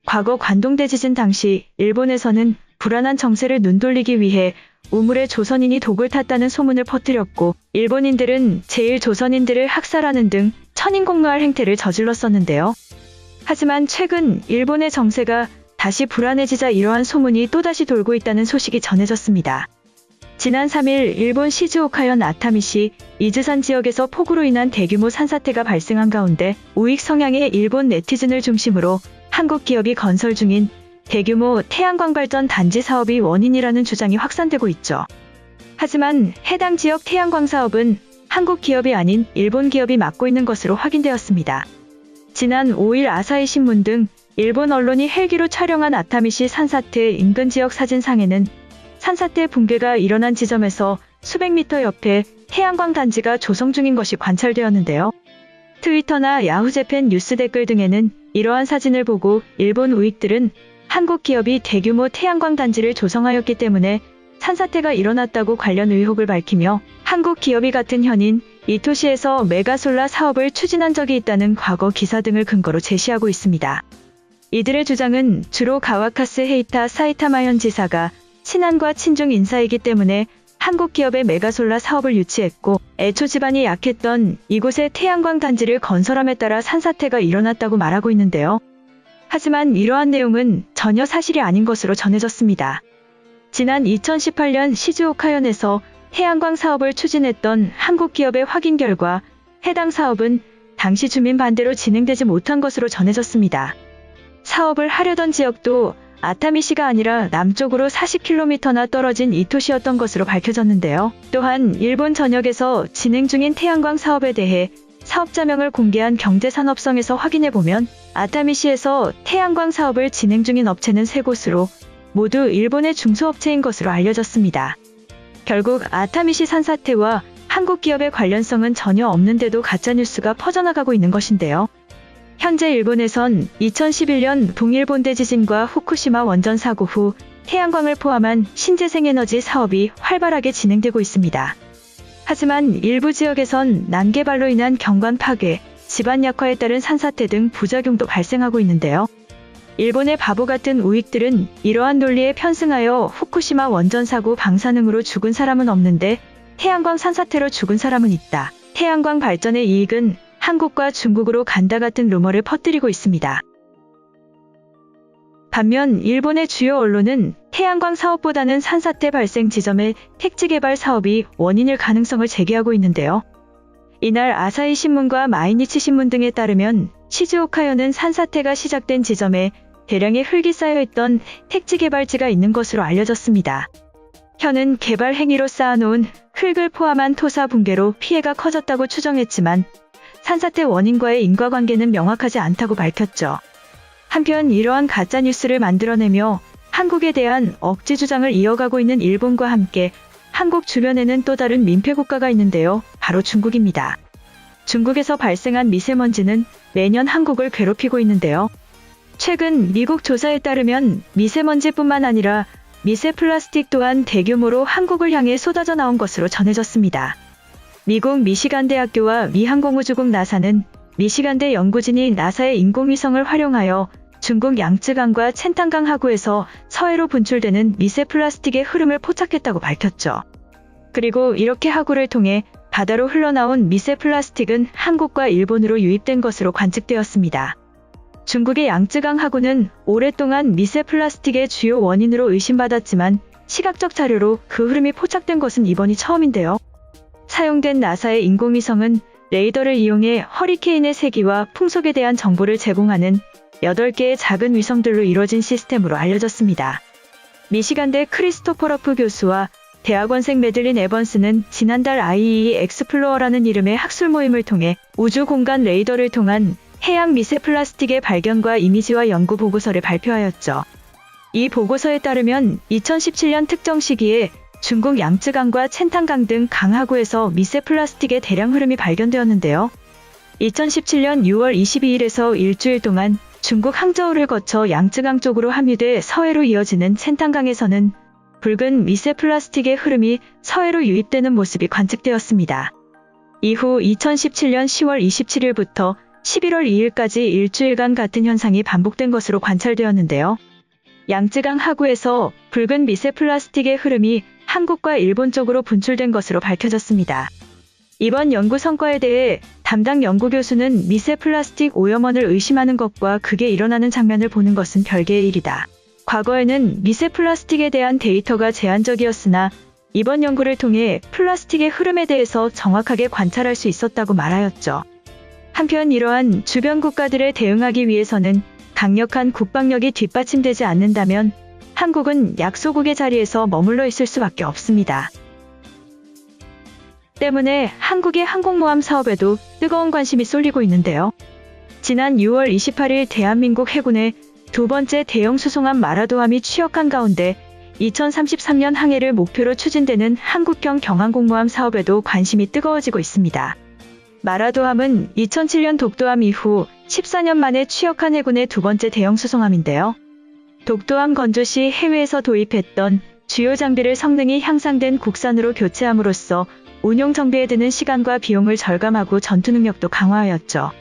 과거 관동대지진 당시 일본에서는 불안한 정세를 눈돌리기 위해 우물에 조선인이 독을 탔다는 소문을 퍼뜨렸고, 일본인들은 제1조선인들을 학살하는 등 천인공노할 행태를 저질렀었는데요. 하지만 최근 일본의 정세가 다시 불안해지자 이러한 소문이 또다시 돌고 있다는 소식이 전해졌습니다. 지난 3일 일본 시즈오카현 아타미시 이즈산 지역에서 폭우로 인한 대규모 산사태가 발생한 가운데 우익 성향의 일본 네티즌을 중심으로 한국 기업이 건설 중인 대규모 태양광 발전 단지 사업이 원인이라는 주장이 확산되고 있죠. 하지만 해당 지역 태양광 사업은 한국 기업이 아닌 일본 기업이 맡고 있는 것으로 확인되었습니다. 지난 5일 아사히 신문 등 일본 언론이 헬기로 촬영한 아타미시 산사태 인근 지역 사진상에는 산사태 붕괴가 일어난 지점에서 수백 미터 옆에 태양광 단지가 조성 중인 것이 관찰되었는데요. 트위터나 야후재팬 뉴스 댓글 등에는 이러한 사진을 보고 일본 우익들은 한국 기업이 대규모 태양광 단지를 조성하였기 때문에 산사태가 일어났다고 관련 의혹을 밝히며 한국 기업이 같은 현인 이토시에서 메가솔라 사업을 추진한 적이 있다는 과거 기사 등을 근거로 제시하고 있습니다. 이들의 주장은 주로 가와카스 헤이타 사이타마현 지사가 친한과 친중 인사이기 때문에 한국 기업의 메가솔라 사업을 유치했고, 애초 지반이 약했던 이곳에 태양광 단지를 건설함에 따라 산사태가 일어났다고 말하고 있는데요. 하지만 이러한 내용은 전혀 사실이 아닌 것으로 전해졌습니다. 지난 2018년 시즈오카현에서 태양광 사업을 추진했던 한국 기업의 확인 결과 해당 사업은 당시 주민 반대로 진행되지 못한 것으로 전해졌습니다. 사업을 하려던 지역도 아타미시가 아니라 남쪽으로 40km나 떨어진 이토시였던 것으로 밝혀졌는데요. 또한 일본 전역에서 진행 중인 태양광 사업에 대해 사업자명을 공개한 경제산업성에서 확인해보면 아타미시에서 태양광 사업을 진행 중인 업체는 3곳으로 모두 일본의 중소업체인 것으로 알려졌습니다. 결국 아타미시 산사태와 한국 기업의 관련성은 전혀 없는데도 가짜뉴스가 퍼져나가고 있는 것인데요. 현재 일본에선 2011년 동일본 대지진과 후쿠시마 원전 사고 후 태양광을 포함한 신재생에너지 사업이 활발하게 진행되고 있습니다. 하지만 일부 지역에선 난개발로 인한 경관 파괴, 지반 약화에 따른 산사태 등 부작용도 발생하고 있는데요. 일본의 바보 같은 우익들은 이러한 논리에 편승하여 후쿠시마 원전 사고 방사능으로 죽은 사람은 없는데 태양광 산사태로 죽은 사람은 있다. 태양광 발전의 이익은 한국과 중국으로 간다 같은 루머를 퍼뜨리고 있습니다. 반면 일본의 주요 언론은 태양광 사업보다는 산사태 발생 지점의 택지 개발 사업이 원인일 가능성을 제기하고 있는데요. 이날 아사히 신문과 마이니치 신문 등에 따르면 시즈오카현은 산사태가 시작된 지점에 대량의 흙이 쌓여있던 택지 개발지가 있는 것으로 알려졌습니다. 현은 개발 행위로 쌓아놓은 흙을 포함한 토사 붕괴로 피해가 커졌다고 추정했지만 산사태 원인과의 인과관계는 명확하지 않다고 밝혔죠. 한편 이러한 가짜뉴스를 만들어내며 한국에 대한 억지 주장을 이어가고 있는 일본과 함께 한국 주변에는 또 다른 민폐국가가 있는데요. 바로 중국입니다. 중국에서 발생한 미세먼지는 매년 한국을 괴롭히고 있는데요. 최근 미국 조사에 따르면 미세먼지뿐만 아니라 미세 플라스틱 또한 대규모로 한국을 향해 쏟아져 나온 것으로 전해졌습니다. 미국 미시간 대학교와 미 항공우주국 나사는 미시간대 연구진이 나사의 인공위성을 활용하여 중국 양쯔강과 첸탄강 하구에서 서해로 분출되는 미세 플라스틱의 흐름을 포착했다고 밝혔죠. 그리고 이렇게 하구를 통해 바다로 흘러나온 미세 플라스틱은 한국과 일본으로 유입된 것으로 관측되었습니다. 중국의 양쯔강 하구는 오랫동안 미세 플라스틱의 주요 원인으로 의심받았지만 시각적 자료로 그 흐름이 포착된 것은 이번이 처음인데요. 사용된 나사의 인공위성은 레이더를 이용해 허리케인의 세기와 풍속에 대한 정보를 제공하는 8개의 작은 위성들로 이루어진 시스템으로 알려졌습니다. 미시간대 크리스토퍼 러프 교수와 대학원생 매들린 에번스는 지난달 IEE 엑스플로어라는 이름의 학술 모임을 통해 우주 공간 레이더를 통한 해양 미세 플라스틱의 발견과 이미지와 연구 보고서를 발표하였죠. 이 보고서에 따르면 2017년 특정 시기에 중국 양쯔강과 첸탄강 등 강하구에서 미세 플라스틱의 대량 흐름이 발견되었는데요. 2017년 6월 22일에서 일주일 동안 중국 항저우를 거쳐 양쯔강 쪽으로 함유돼 서해로 이어지는 첸탄강에서는 붉은 미세 플라스틱의 흐름이 서해로 유입되는 모습이 관측되었습니다. 이후 2017년 10월 27일부터 11월 2일까지 일주일간 같은 현상이 반복된 것으로 관찰되었는데요. 양쯔강 하구에서 붉은 미세 플라스틱의 흐름이 한국과 일본 쪽으로 분출된 것으로 밝혀졌습니다. 이번 연구 성과에 대해 담당 연구교수는 미세 플라스틱 오염원을 의심하는 것과 그게 일어나는 장면을 보는 것은 별개의 일이다. 과거에는 미세 플라스틱에 대한 데이터가 제한적이었으나 이번 연구를 통해 플라스틱의 흐름에 대해서 정확하게 관찰할 수 있었다고 말하였죠. 한편 이러한 주변 국가들에 대응하기 위해서는 강력한 국방력이 뒷받침되지 않는다면 한국은 약소국의 자리에서 머물러 있을 수밖에 없습니다. 때문에 한국의 항공모함 사업에도 뜨거운 관심이 쏠리고 있는데요. 지난 6월 28일 대한민국 해군의 두 번째 대형 수송함 마라도함이 취역한 가운데 2033년 항해를 목표로 추진되는 한국형 경항공모함 사업에도 관심이 뜨거워지고 있습니다. 마라도함은 2007년 독도함 이후 14년 만에 취역한 해군의 두 번째 대형 수송함인데요. 독도함 건조 시 해외에서 도입했던 주요 장비를 성능이 향상된 국산으로 교체함으로써 운용 정비에 드는 시간과 비용을 절감하고 전투 능력도 강화하였죠.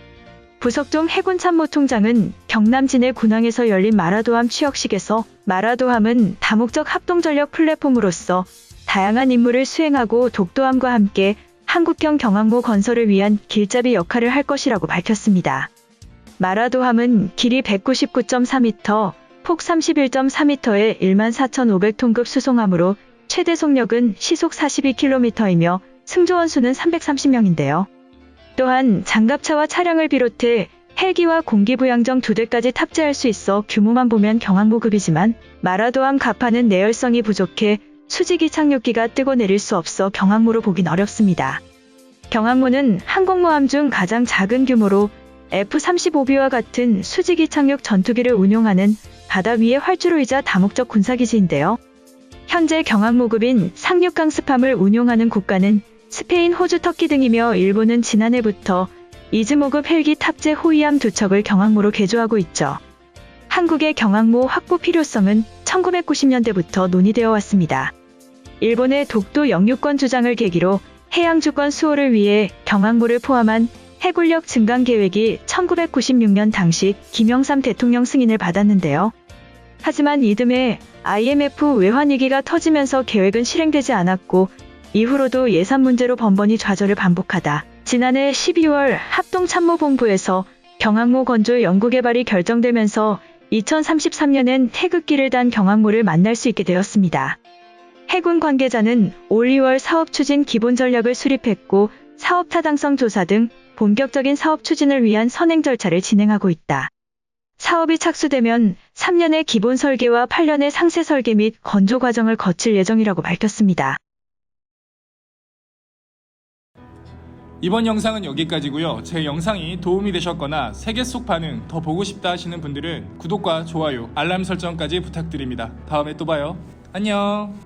부석종 해군 참모총장은 경남 진해 군항에서 열린 마라도함 취역식에서 마라도함은 다목적 합동전력 플랫폼으로서 다양한 임무를 수행하고 독도함과 함께 한국형 경항모 건설을 위한 길잡이 역할을 할 것이라고 밝혔습니다. 마라도함은 길이 199.4m, 폭 31.4m의 14,500톤급 수송함으로 최대 속력은 시속 42km이며 승조원 수는 330명인데요. 또한 장갑차와 차량을 비롯해 헬기와 공기부양정 2대까지 탑재할 수 있어 규모만 보면 경항모급이지만 마라도함 가판은 내열성이 부족해 수직이 착륙기가 뜨고 내릴 수 없어 경항모로 보긴 어렵습니다. 경항모는 항공모함 중 가장 작은 규모로 F-35B와 같은 수직이 착륙 전투기를 운용하는 바다 위의 활주로이자 다목적 군사기지인데요. 현재 경항모급인 상륙 강습함을 운용하는 국가는 스페인, 호주, 터키 등이며 일본은 지난해부터 이즈모급 헬기 탑재 호위함 2척을 경항모로 개조하고 있죠. 한국의 경항모 확보 필요성은 1990년대부터 논의되어 왔습니다. 일본의 독도 영유권 주장을 계기로 해양주권 수호를 위해 경항모를 포함한 해군력 증강 계획이 1996년 당시 김영삼 대통령 승인을 받았는데요. 하지만 이듬해 IMF 외환위기가 터지면서 계획은 실행되지 않았고 이후로도 예산 문제로 번번이 좌절을 반복하다 지난해 12월 합동참모본부에서 경항모 건조 연구개발이 결정되면서 2033년엔 태극기를 단 경항모를 만날 수 있게 되었습니다. 해군 관계자는 올 2월 사업 추진 기본 전략을 수립했고 사업 타당성 조사 등 본격적인 사업 추진을 위한 선행 절차를 진행하고 있다. 사업이 착수되면 3년의 기본 설계와 8년의 상세 설계 및 건조 과정을 거칠 예정이라고 밝혔습니다. 이번 영상은 여기까지고요. 제 영상이 도움이 되셨거나 세계 속 반응 더 보고 싶다 하시는 분들은 구독과 좋아요, 알람 설정까지 부탁드립니다. 다음에 또 봐요. 안녕.